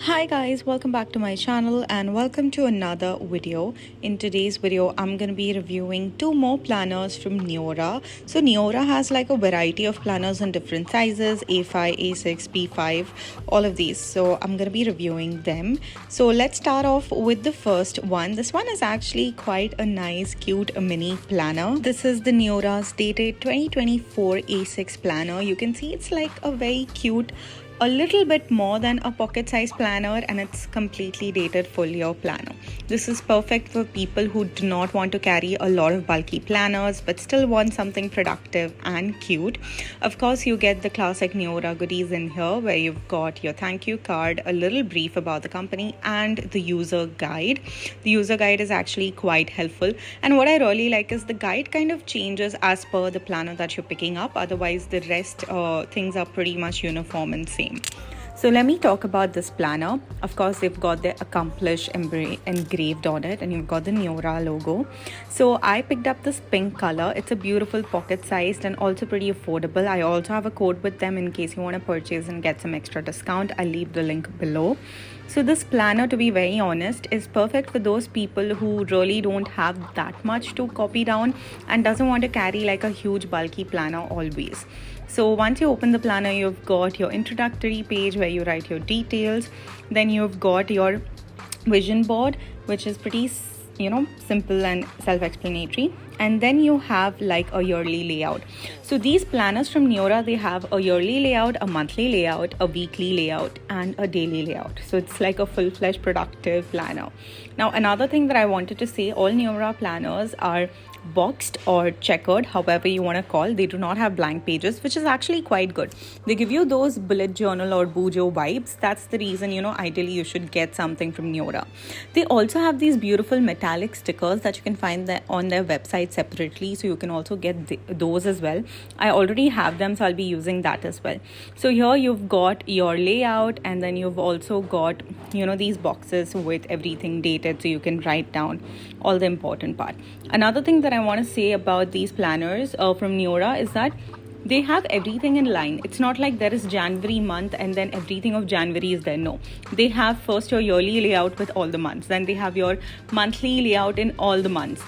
Hi guys, welcome back to my channel and welcome to another video. In today's video, I'm going to be reviewing two more planners from NEORAH. So NEORAH has like a variety of planners in different sizes, A5, A6, P5, all of these. So I'm going to be reviewing them. So let's start off with the first one. This one is actually quite a nice, cute mini planner. This is the NEORAH's dated 2024 A6 planner. You can see it's like a very cute, a little bit more than a pocket size planner, and it's completely dated full year planner. This is perfect for people who do not want to carry a lot of bulky planners but still want something productive and cute. Of course, you get the classic NEORAH goodies in here, where you've got your thank you card, a little brief about the company, and the user guide. The user guide is actually quite helpful, and what I really like is the guide kind of changes as per the planner that you're picking up. Otherwise, the rest things are pretty much uniform and same. So let me talk about this planner. Of course, they've got their Accomplish engraved on it, and you've got the NEORAH logo. So I picked up this pink color. It's a beautiful pocket sized and also pretty affordable. I also have a code with them in case you want to purchase and get some extra discount. I'll leave the link below. So this planner, to be very honest, is perfect for those people who really don't have that much to copy down and doesn't want to carry like a huge bulky planner always. So once you open the planner, you've got your introductory page where you write your details. Then you've got your vision board, which is pretty, simple and self-explanatory. And then you have like a yearly layout. So these planners from NEORAH, they have a yearly layout, a monthly layout, a weekly layout, and a daily layout. So it's like a full-fledged productive planner. Now, another thing that I wanted to say, all NEORAH planners are boxed or checkered, however you want to call. They do not have blank pages, which is actually quite good. They give you those bullet journal or bujo vibes. That's the reason, ideally you should get something from NEORAH. They also have these beautiful metallic stickers that you can find on their website separately, so you can also get those as well. I already have them, so I'll be using that as well. So here you've got your layout, and then you've also got these boxes with everything dated, so you can write down all the important part. Another thing that I want to say about these planners from NEORAH is that they have everything in line. It's not like there is January month and then everything of January is there. No, they have first your yearly layout with all the months, then they have your monthly layout in all the months.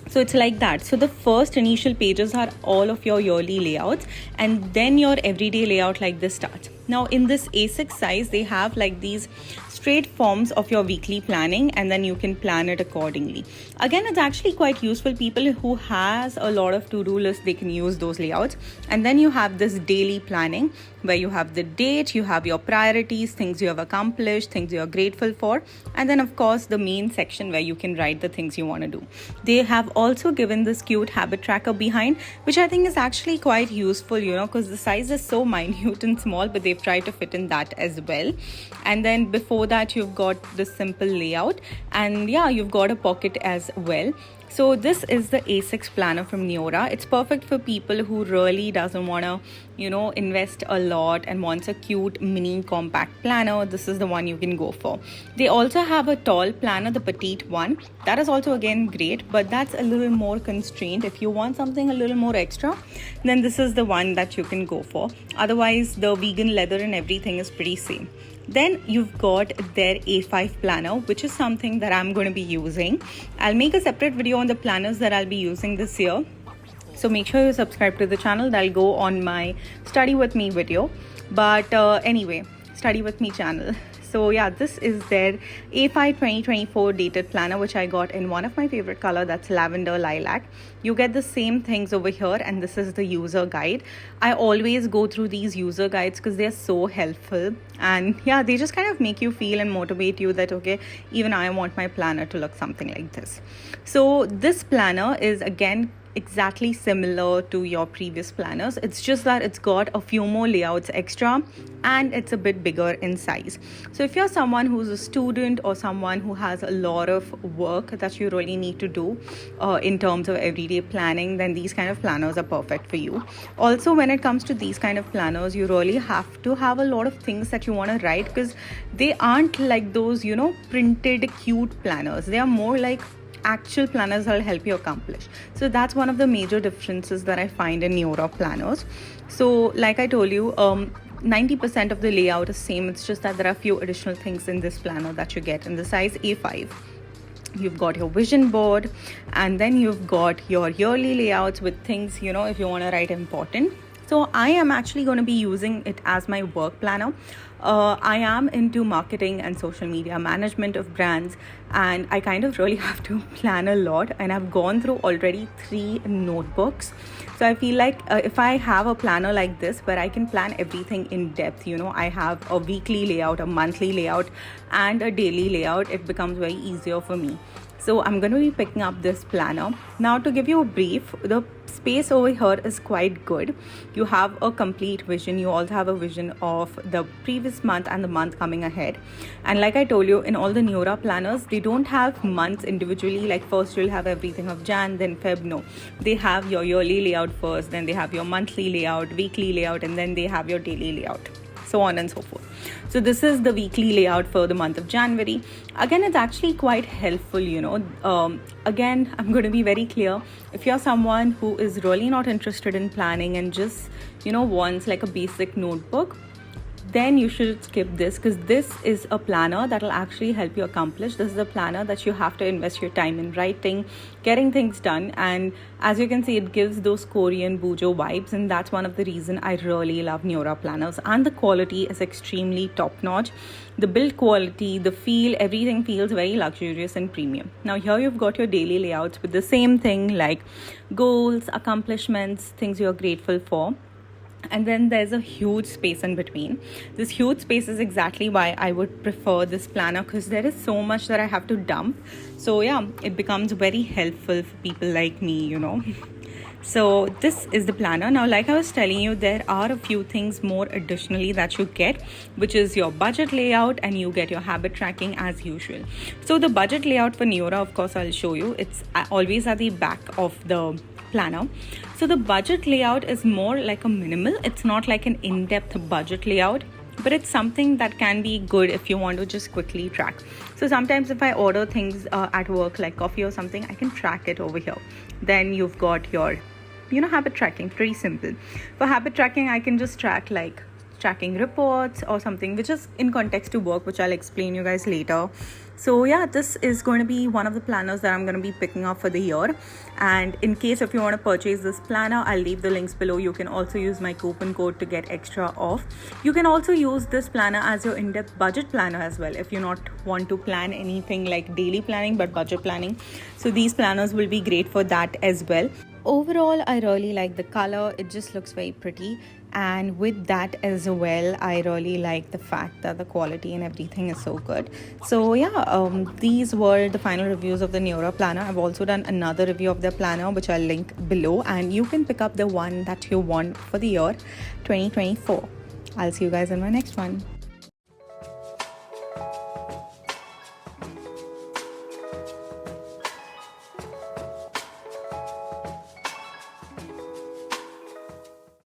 So it's like that. So the first initial pages are all of your yearly layouts, and then your everyday layout like this starts. Now in this A6 size, they have like these straight forms of your weekly planning, and then you can plan it accordingly. Again, it's actually quite useful. People who has a lot of to-do lists, they can use those layouts. And then you have this daily planning where you have the date, you have your priorities, things you have accomplished, things you are grateful for, and then of course the main section where you can write the things you want to do. They have also given this cute habit tracker behind, which I think is actually quite useful, because the size is so minute and small, but they've tried to fit in that as well. And then before that, you've got the simple layout, and you've got a pocket as well. So this is the A6 planner from NEORAH. It's perfect for people who really doesn't want to, invest a lot and wants a cute mini compact planner. This is the one you can go for. They also have a tall planner, the petite one. That is also again great, but that's a little more constrained. If you want something a little more extra, then this is the one that you can go for. Otherwise, the vegan leather and everything is pretty same. Then you've got their A5 planner, which is something that I'm going to be using. I'll make a separate video on the planners that I'll be using this year. So make sure you subscribe to the channel. That'll go on my Study With Me video. But anyway, Study With Me channel. So this is their A5 2024 dated planner, which I got in one of my favorite color, that's lavender lilac. You get the same things over here, and this is the user guide. I always go through these user guides because they're so helpful, and they just kind of make you feel and motivate you that okay, even I want my planner to look something like this. So this planner is again exactly similar to your previous planners. It's just that it's got a few more layouts extra, and it's a bit bigger in size. So if you're someone who's a student or someone who has a lot of work that you really need to do in terms of everyday planning, then these kind of planners are perfect for you. Also, when it comes to these kind of planners, you really have to have a lot of things that you want to write, because they aren't like those printed cute planners. They are more like actual planners that will help you accomplish. So that's one of the major differences that I find in NEORAH planners. So like I told you, 90% of the layout is same. It's just that there are a few additional things in this planner that you get in the size A5. You've got your vision board, and then you've got your yearly layouts with things, you know, if you want to write important. So I am actually going to be using it as my work planner. I am into marketing and social media management of brands, and I kind of really have to plan a lot, and I've gone through already 3 notebooks. So I feel like if I have a planner like this where I can plan everything in depth, you know, I have a weekly layout, a monthly layout, and a daily layout, it becomes very easier for me. So I'm going to be picking up this planner. Now to give you a brief, the space over here is quite good. You have a complete vision. You also have a vision of the previous month and the month coming ahead. And like I told you, in all the NEORAH planners, they don't have months individually. Like first you'll have everything of Jan, then Feb. No, they have your yearly layout first, then they have your monthly layout, weekly layout, and then they have your daily layout, so on and so forth. So this is the weekly layout for the month of January. Again, it's actually quite helpful, you know. Again, I'm going to be very clear. If you're someone who is really not interested in planning and just, you know, wants like a basic notebook, then you should skip this, because this is a planner that will actually help you accomplish. This is a planner that you have to invest your time in writing, getting things done. And as you can see, it gives those Korean bujo vibes, and that's one of the reason I really love NEORAH planners. And the quality is extremely top notch. The build quality, the feel, everything feels very luxurious and premium. Now here you've got your daily layouts with the same thing, like goals, accomplishments, things you're grateful for. And then there's a huge space in between. This huge space is exactly why I would prefer this planner, because there is so much that I have to dump. So yeah, it becomes very helpful for people like me, you know. So this is the planner. Now, like I was telling you, there are a few things more additionally that you get, which is your budget layout, and you get your habit tracking as usual. So the budget layout for NEORAH, of course, I'll show you. It's always at the back of the planner. So the budget layout is more like a minimal. It's not like an in-depth budget layout, but it's something that can be good if you want to just quickly track. So sometimes if I order things at work, like coffee or something, I can track it over here. Then you've got your, you know, habit tracking. Pretty simple. For habit tracking, I can just track like tracking reports or something which is in context to work, which I'll explain you guys later. So yeah, this is going to be one of the planners that I'm going to be picking up for the year. And in case if you want to purchase this planner, I'll leave the links below. You can also use my coupon code to get extra off. You can also use this planner as your in-depth budget planner as well, if you not want to plan anything like daily planning but budget planning. So these planners will be great for that as well. Overall, I really like the color. It just looks very pretty, and with that as well, I really like the fact that the quality and everything is so good. So yeah, these were the final reviews of the NEORAH planner. I've also done another review of the planner, which I'll link below, and you can pick up the one that you want for the year 2024. I'll see you guys in my next one.